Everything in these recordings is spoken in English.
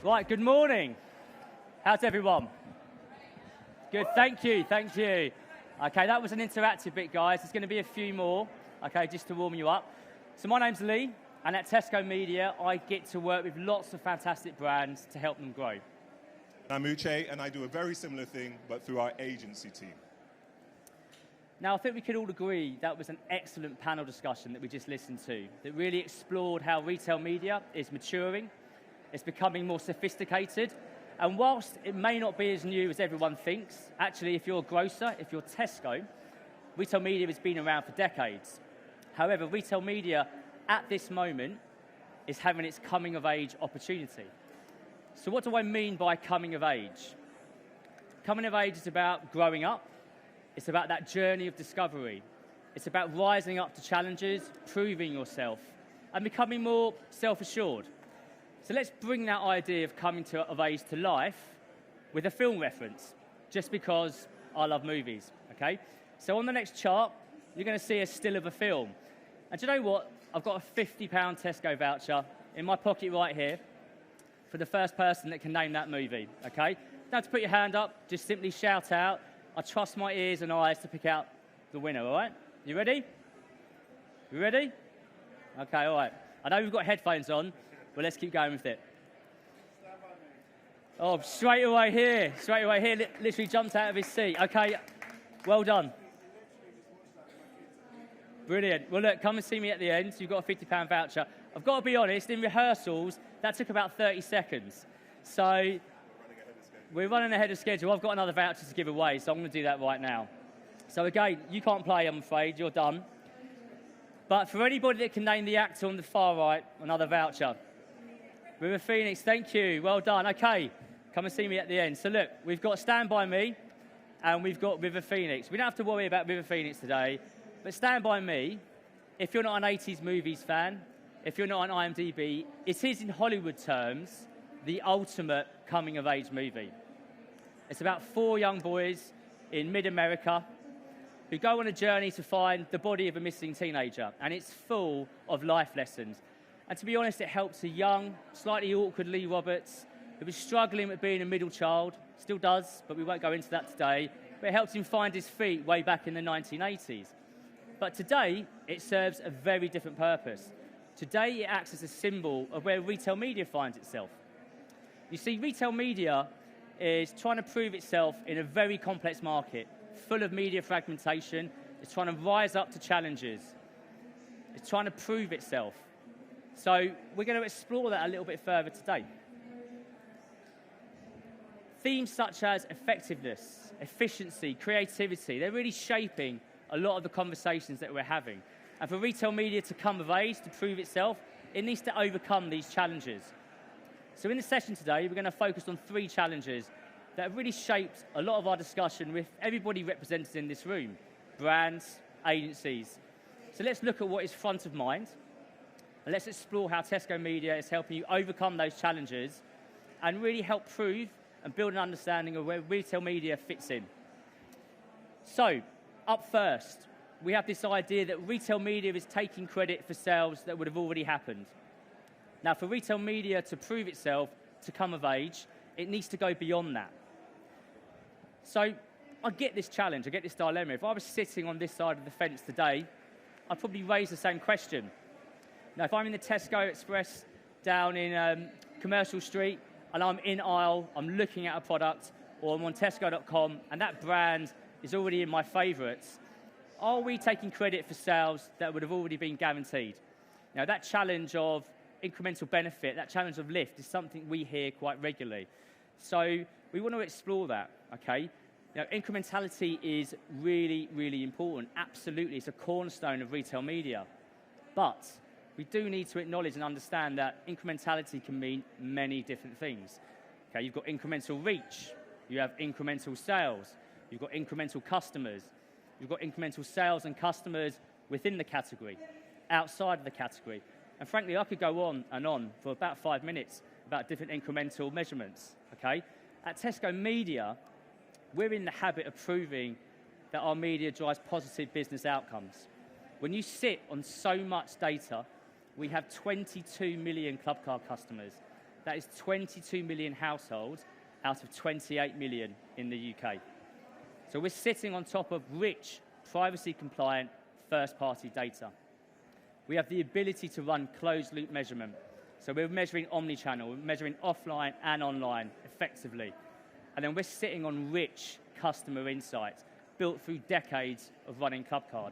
Right, good morning. How's everyone? Good, thank you. Okay, that was an interactive bit, guys. There's going to be a few more, okay, just to warm you up. So my name's Lee, and at Tesco Media, I get to work with lots of fantastic brands to help them grow. I'm Uche, and I do a very similar thing, but through our agency team. Now, I think we could all agree that was an excellent panel discussion that we just listened to, that really explored how retail media is maturing, it's becoming more sophisticated, and whilst it may not be as new as everyone thinks, actually, if you're a grocer, if you're Tesco, retail media has been around for decades. However, retail media at this moment is having its coming of age opportunity. So what do I mean by coming of age? Coming of age is about growing up. It's about that journey of discovery. It's about rising up to challenges, proving yourself, and becoming more self-assured. So let's bring that idea of coming of age to life with a film reference, just because I love movies, okay? So on the next chart, you're going to see a still of a film. And do you know what? I've got a £50 Tesco voucher in my pocket right here for the first person that can name that movie, okay? Don't have to put your hand up, just simply shout out. I trust my ears and eyes to pick out the winner, all right? You ready? You ready? Okay, all right. I know we've got headphones on, but let's keep going with it. Oh, straight away here, literally jumped out of his seat. Okay, well done. Brilliant. Well, look, come and see me at the end. So you've got a £50 voucher. I've got to be honest, in rehearsals, that took about 30 seconds. So we're running ahead of schedule. I've got another voucher to give away, so I'm going to do that right now. So again, you can't play, I'm afraid. You're done. But for anybody that can name the actor on the far right, another voucher. River Phoenix, thank you. Well done. Okay, come and see me at the end. So look, we've got Stand By Me, and we've got River Phoenix. We don't have to worry about River Phoenix today, but Stand By Me, if you're not an 80s movies fan, if you're not on IMDb, it is in Hollywood terms the ultimate coming-of-age movie. It's about 4 young boys in mid-America who go on a journey to find the body of a missing teenager, and it's full of life lessons. And to be honest, it helps a young, slightly awkward Lee Roberts who was struggling with being a middle child, still does, but we won't go into that today, but it helps him find his feet way back in the 1980s. But today, it serves a very different purpose. Today, it acts as a symbol of where retail media finds itself. You see, retail media is trying to prove itself in a very complex market, full of media fragmentation. It's trying to rise up to challenges. It's trying to prove itself. So we're going to explore that a little bit further today. Themes such as effectiveness, efficiency, creativity, they're really shaping a lot of the conversations that we're having. And for retail media to come of age, to prove itself, it needs to overcome these challenges. So in the session today, we're going to focus on 3 challenges that have really shaped a lot of our discussion with everybody represented in this room, brands, agencies. So let's look at what is front of mind, and let's explore how Tesco Media is helping you overcome those challenges and really help prove and build an understanding of where retail media fits in. So, up first, we have this idea that retail media is taking credit for sales that would have already happened. Now, for retail media to prove itself, to come of age, it needs to go beyond that. So I get this challenge, I get this dilemma. If I was sitting on this side of the fence today, I'd probably raise the same question. Now, if I'm in the Tesco Express down in Commercial Street, and I'm in aisle, I'm looking at a product, or I'm on Tesco.com, and that brand is already in my favourites, are we taking credit for sales that would have already been guaranteed? Now, that challenge of incremental benefit, that challenge of lift, is something we hear quite regularly. So we want to explore that, okay? Now, incrementality is really, really important. Absolutely, it's a cornerstone of retail media. But we do need to acknowledge and understand that incrementality can mean many different things. Okay, you've got incremental reach, you have incremental sales, you've got incremental customers, you've got incremental sales and customers within the category, outside of the category. And frankly, I could go on and on for about 5 minutes about different incremental measurements, okay? At Tesco Media, we're in the habit of proving that our media drives positive business outcomes. When you sit on so much data, we have 22 million Club Card customers. That is 22 million households out of 28 million in the UK. So we're sitting on top of rich, privacy-compliant, first-party data. We have the ability to run closed-loop measurement. So we're measuring omni-channel, we're measuring offline and online effectively. And then we're sitting on rich customer insights built through decades of running Clubcard.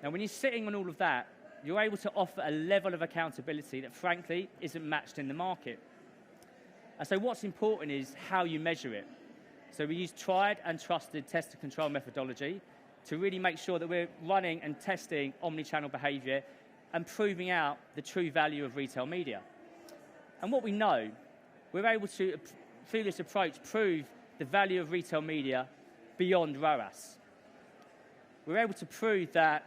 Now, when you're sitting on all of that, you're able to offer a level of accountability that, frankly, isn't matched in the market. And so what's important is how you measure it. So we use tried and trusted test and control methodology to really make sure that we're running and testing omni-channel behavior and proving out the true value of retail media. And what we know, we're able to, through this approach, prove the value of retail media beyond ROAS. We're able to prove that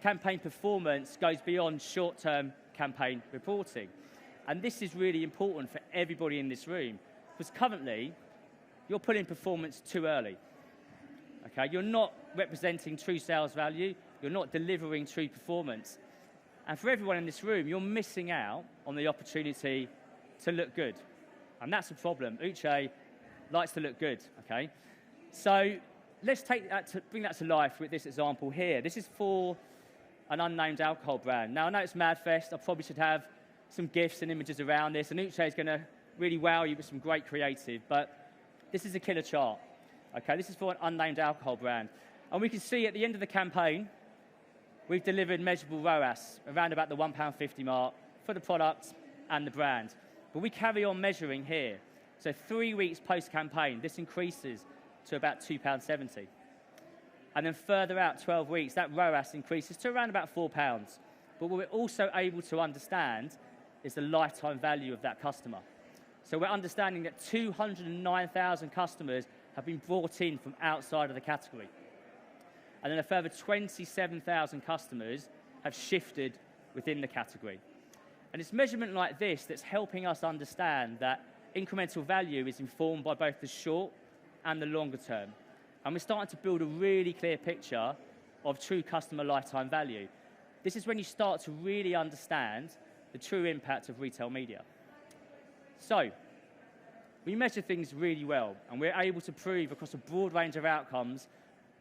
campaign performance goes beyond short-term campaign reporting. And this is really important for everybody in this room, because currently, you're putting performance too early. Okay? You're not representing true sales value, you're not delivering true performance. And for everyone in this room, you're missing out on the opportunity to look good. And that's a problem. Uche likes to look good, okay? So let's take that bring that to life with this example here. This is for an unnamed alcohol brand. Now, I know it's MadFest. I probably should have some GIFs and images around this, and Uche is going to really wow you with some great creative, but this is a killer chart. Okay, this is for an unnamed alcohol brand. And we can see at the end of the campaign, we've delivered measurable ROAS around about the £1.50 mark for the product and the brand. But we carry on measuring here. So 3 weeks post-campaign, this increases to about £2.70. And then further out, 12 weeks, that ROAS increases to around about £4. But what we're also able to understand is the lifetime value of that customer. So we're understanding that 209,000 customers have been brought in from outside of the category. And then a further 27,000 customers have shifted within the category. And it's measurement like this that's helping us understand that incremental value is informed by both the short and the longer term. And we're starting to build a really clear picture of true customer lifetime value. This is when you start to really understand the true impact of retail media. So, we measure things really well, and we're able to prove across a broad range of outcomes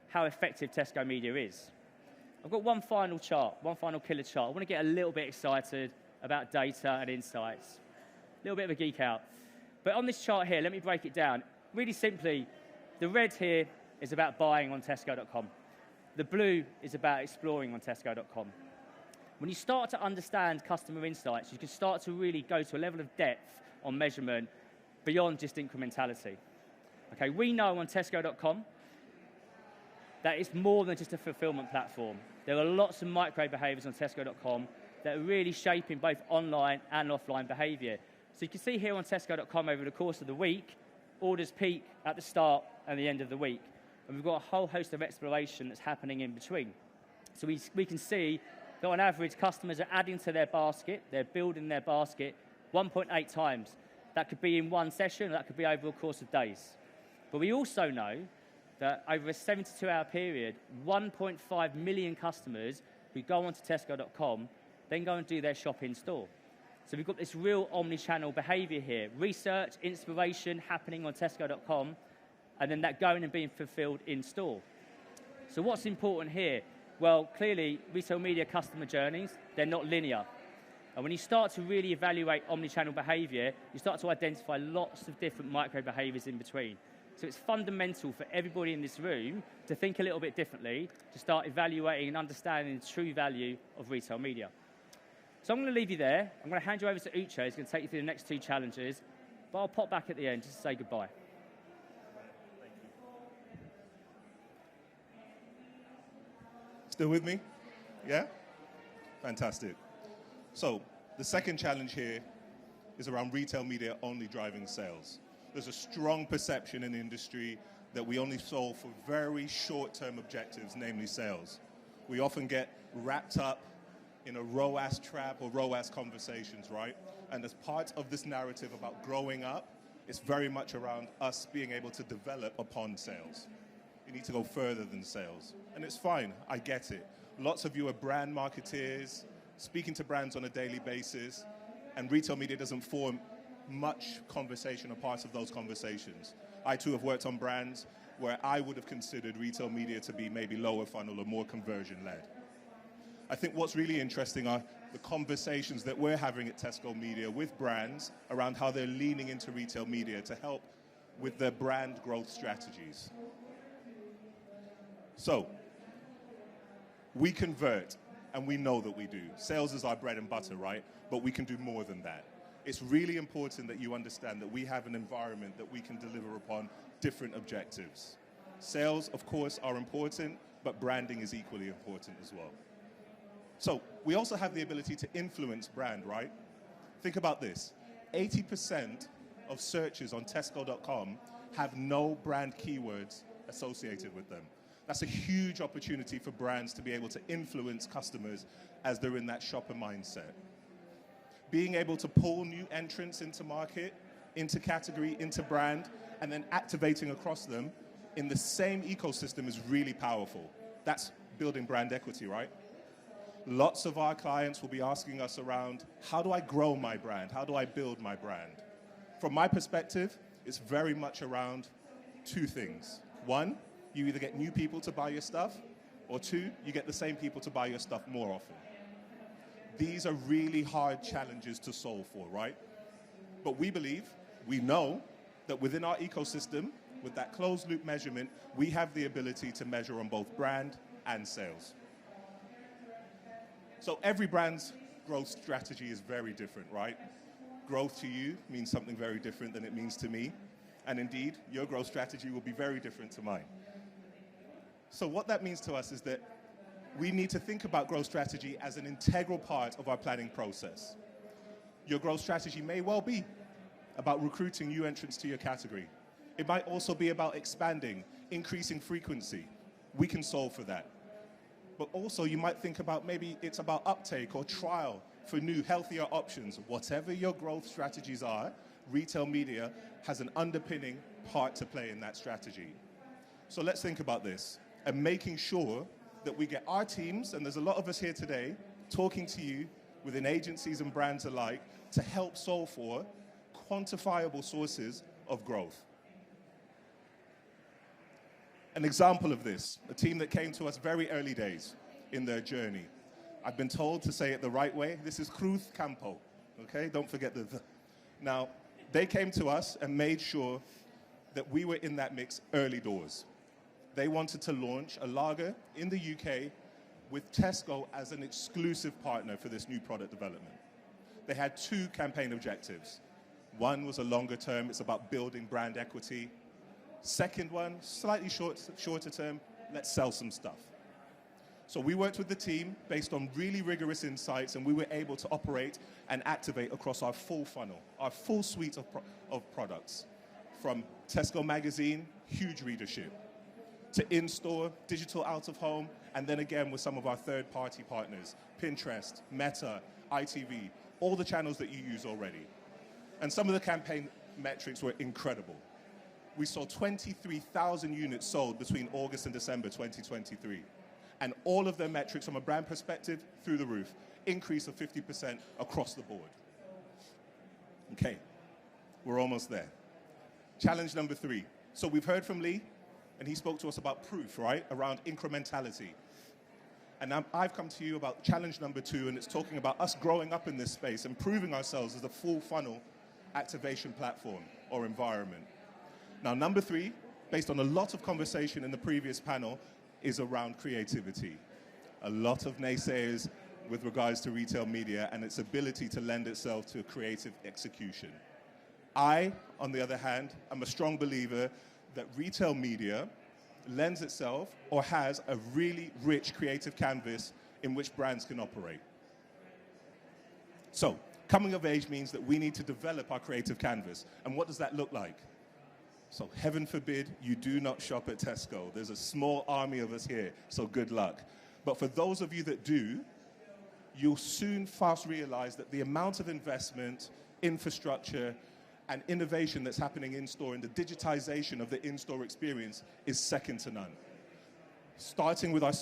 how effective Tesco Media is. I've got one final chart, one final killer chart. I want to get a little bit excited about data and insights. A little bit of a geek out. But on this chart here, let me break it down. Really simply, the red here is about buying on Tesco.com. The blue is about exploring on Tesco.com. When you start to understand customer insights, you can start to really go to a level of depth on measurement beyond just incrementality. Okay, we know on Tesco.com that it's more than just a fulfillment platform. There are lots of micro behaviors on Tesco.com that are really shaping both online and offline behavior. So you can see here on Tesco.com over the course of the week, orders peak at the start and the end of the week. And we've got a whole host of exploration that's happening in between. So we can see that on average, customers are adding to their basket, they're building their basket 1.8 times. That could be in one session, or that could be over a course of days. But we also know that over a 72-hour period, 1.5 million customers who go onto Tesco.com then go and do their shop in store. So we've got this real omni-channel behavior here. Research, inspiration happening on Tesco.com, and then that going and being fulfilled in store. So what's important here? Well, clearly, retail media customer journeys, they're not linear. And when you start to really evaluate omni-channel behavior, you start to identify lots of different micro behaviors in between. So it's fundamental for everybody in this room to think a little bit differently, to start evaluating and understanding the true value of retail media. So I'm going to leave you there. I'm going to hand you over to Uche. He's going to take you through the next two challenges. But I'll pop back at the end just to say goodbye. Still with me? Yeah? Fantastic. So the second challenge here is around retail media only driving sales. There's a strong perception in the industry that we only solve for very short-term objectives, namely sales. We often get wrapped up in a ROAS trap or ROAS conversations, right? And as part of this narrative about growing up, it's very much around us being able to develop upon sales. You need to go further than sales. And it's fine, I get it. Lots of you are brand marketeers, speaking to brands on a daily basis, and retail media doesn't form much conversation are part of those conversations. I too have worked on brands where I would have considered retail media to be maybe lower funnel or more conversion-led. I think what's really interesting are the conversations that we're having at Tesco Media with brands around how they're leaning into retail media to help with their brand growth strategies. So, we convert, and we know that we do. Sales is our bread and butter, right? But we can do more than that. It's really important that you understand that we have an environment that we can deliver upon different objectives. Sales, of course, are important, but branding is equally important as well. So we also have the ability to influence brand, right? Think about this. 80% of searches on Tesco.com have no brand keywords associated with them. That's a huge opportunity for brands to be able to influence customers as they're in that shopper mindset. Being able to pull new entrants into market, into category, into brand, and then activating across them in the same ecosystem is really powerful. That's building brand equity, right? Lots of our clients will be asking us around, how do I grow my brand? How do I build my brand? From my perspective, it's very much around two things. One, you either get new people to buy your stuff, or two, you get the same people to buy your stuff more often. These are really hard challenges to solve for, right? But we believe, we know, that within our ecosystem, with that closed loop measurement, we have the ability to measure on both brand and sales. So every brand's growth strategy is very different, right? Growth to you means something very different than it means to me. And indeed, your growth strategy will be very different to mine. So what that means to us is that we need to think about growth strategy as an integral part of our planning process. Your growth strategy may well be about recruiting new entrants to your category. It might also be about expanding, increasing frequency. We can solve for that. But also you might think about maybe it's about uptake or trial for new, healthier options. Whatever your growth strategies are, retail media has an underpinning part to play in that strategy. So let's think about this and making sure that we get our teams, and there's a lot of us here today, talking to you within agencies and brands alike to help solve for quantifiable sources of growth. An example of this, a team that came to us very early days in their journey. I've been told to say it the right way. This is Cruz Campo, okay? Don't forget the. Now, they came to us and made sure that we were in that mix early doors. They wanted to launch a lager in the UK with Tesco as an exclusive partner for this new product development. They had two campaign objectives. One was a longer term, it's about building brand equity. Second one, slightly shorter term, let's sell some stuff. So we worked with the team based on really rigorous insights, and we were able to operate and activate across our full funnel, our full suite of products. From Tesco Magazine, huge readership, to in-store, digital out-of-home, and then again with some of our third-party partners, Pinterest, Meta, ITV, all the channels that you use already. And some of the campaign metrics were incredible. We saw 23,000 units sold between August and December 2023. And all of their metrics from a brand perspective, through the roof. Increase of 50% across the board. Okay, we're almost there. Challenge number 3. So we've heard from Lee, and he spoke to us about proof, right? Around incrementality. And now I've come to you about challenge number 2, and it's talking about us growing up in this space and proving ourselves as a full funnel activation platform or environment. Now, number 3, based on a lot of conversation in the previous panel, is around creativity. A lot of naysayers with regards to retail media and its ability to lend itself to creative execution. I, on the other hand, am a strong believer that retail media lends itself or has a really rich creative canvas in which brands can operate. So, coming of age means that we need to develop our creative canvas. And what does that look like? So heaven forbid you do not shop at Tesco. There's a small army of us here, so good luck. But for those of you that do, you'll soon fast realize that the amount of investment, infrastructure, and innovation that's happening in-store and the digitization of the in-store experience is second to none. Started with our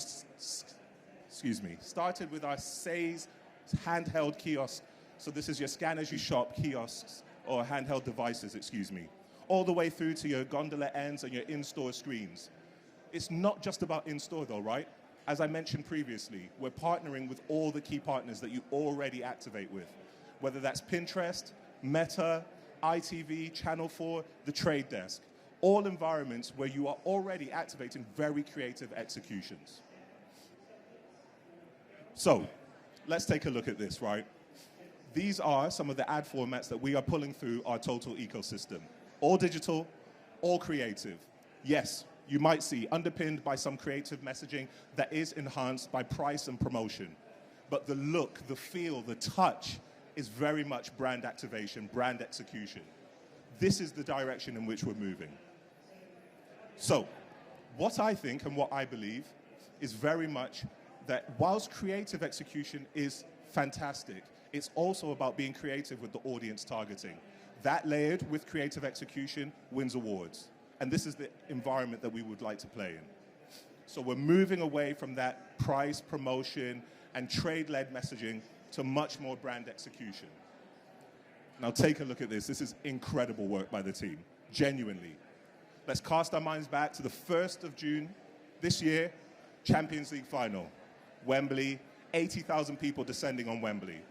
Says handheld kiosks. So this is your scan as you shop kiosks or handheld devices, excuse me, all the way through to your gondola ends and your in-store screens. It's not just about in-store though, right? As I mentioned previously, we're partnering with all the key partners that you already activate with, whether that's Pinterest, Meta, ITV, Channel 4, the Trade Desk, all environments where you are already activating very creative executions. So, let's take a look at this, right? These are some of the ad formats that we are pulling through our total ecosystem. All digital, all creative. Yes, you might see underpinned by some creative messaging that is enhanced by price and promotion. But the look, the feel, the touch is very much brand activation, brand execution. This is the direction in which we're moving. So, what I think and what I believe is very much that whilst creative execution is fantastic, it's also about being creative with the audience targeting. That layered with creative execution wins awards. And this is the environment that we would like to play in. So we're moving away from that price, promotion, and trade-led messaging to much more brand execution. Now take a look at this. This is incredible work by the team, genuinely. Let's cast our minds back to the 1st of June this year, Champions League final. Wembley, 80,000 people descending on Wembley.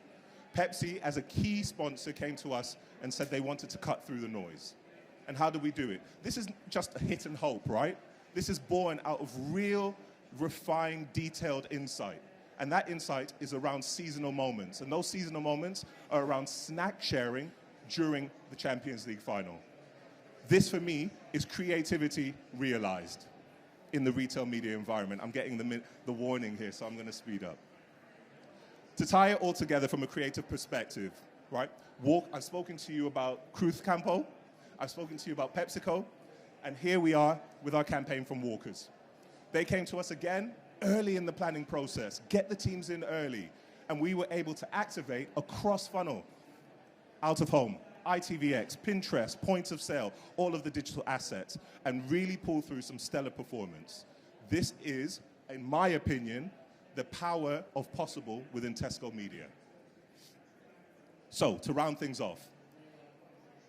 Pepsi, as a key sponsor, came to us and said they wanted to cut through the noise. And how do we do it? This is just a hit and hope, right? This is born out of real, refined, detailed insight. And that insight is around seasonal moments. And those seasonal moments are around snack sharing during the Champions League final. This, for me, is creativity realized in the retail media environment. I'm getting the warning here, so I'm going to speed up. To tie it all together from a creative perspective, right? I've spoken to you about Cruz Campo. I've spoken to you about PepsiCo, and here we are with our campaign from Walkers. They came to us again early in the planning process, get the teams in early, and we were able to activate a cross-funnel, out of home, ITVX, Pinterest, points of sale, all of the digital assets, and really pull through some stellar performance. This is, in my opinion, the power of possible within Tesco Media. So, to round things off,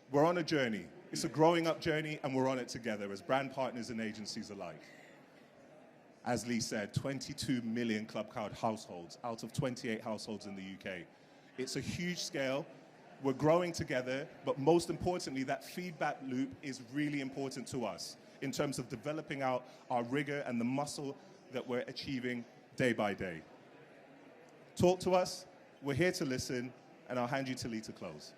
we're on a journey. It's a growing up journey, and we're on it together as brand partners and agencies alike. As Lee said, 22 million Club Card households out of 28 households in the UK. It's a huge scale. We're growing together, but most importantly, that feedback loop is really important to us in terms of developing out our rigor and the muscle that we're achieving day by day. Talk to us. We're here to listen, and I'll hand you to Lee to close.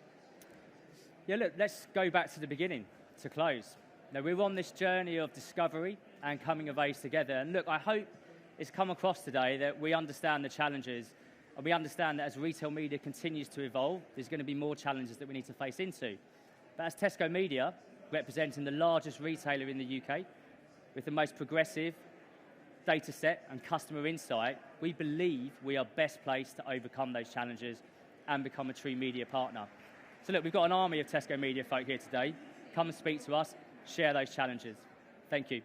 Yeah, look, let's go back to the beginning to close. Now, we're on this journey of discovery and coming of age together. And look, I hope it's come across today that we understand the challenges, and we understand that as retail media continues to evolve, there's going to be more challenges that we need to face into. But as Tesco Media, representing the largest retailer in the UK, with the most progressive data set and customer insight, we believe we are best placed to overcome those challenges and become a true media partner. So look, we've got an army of Tesco Media folk here today. Come and speak to us, share those challenges. Thank you.